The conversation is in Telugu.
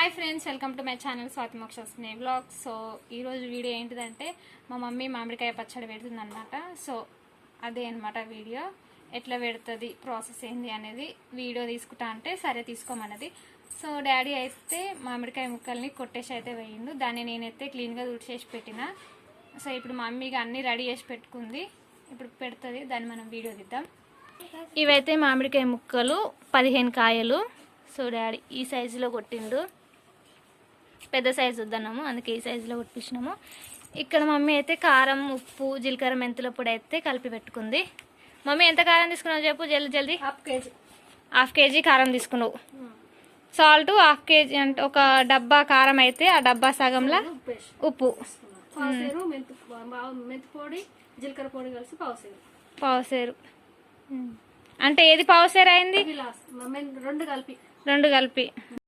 Hi friends, welcome to my channel Swathi Moksha's vlog. So ఈరోజు వీడియో ఏంటిదంటే మా మమ్మీ మామిడికాయ పచ్చడి పెడుతుంది అనమాట. సో అదే అనమాట వీడియో. ఎట్లా పెడుతుంది, ప్రాసెస్ ఏంది అనేది వీడియో తీసుకుంటా అంటే సరే తీసుకోమన్నది. సో డాడీ అయితే మామిడికాయ ముక్కల్ని కొట్టేసి అయితే వేయిండు. దాన్ని నేనైతే క్లీన్గా తుడిచేసి పెట్టిన. సో ఇప్పుడు మమ్మీగా అన్నీ రెడీ చేసి పెట్టుకుంది, ఇప్పుడు పెడుతుంది. దాన్ని మనం వీడియో తీద్దాం. ఇవైతే మామిడికాయ ముక్కలు 15 కాయలు. సో డాడీ ఈ సైజులో కొట్టిండు, పెద్ద సైజు వద్దన్నాము, అందుకే ఈ సైజులో కొట్టించినాము. ఇక్కడ మమ్మీ అయితే కారం, ఉప్పు, జీలకర్ర, మెంతుల పొడి అయితే కలిపి పెట్టుకుంది. మమ్మీ ఎంత కారం తీసుకున్నావు చెప్పు, జల్దీ జల్దీ. హాఫ్ కేజీ కారం తీసుకున్నావు. సాల్ట్ హాఫ్ కేజీ అంటే ఒక డబ్బా కారం అయితే ఆ డబ్బా సగంలో ఉప్పు, జీలకర్ర పొడి కలిసి పావుసేరు. అంటే ఏది పావుసేరు అయింది? రెండు కలిపి.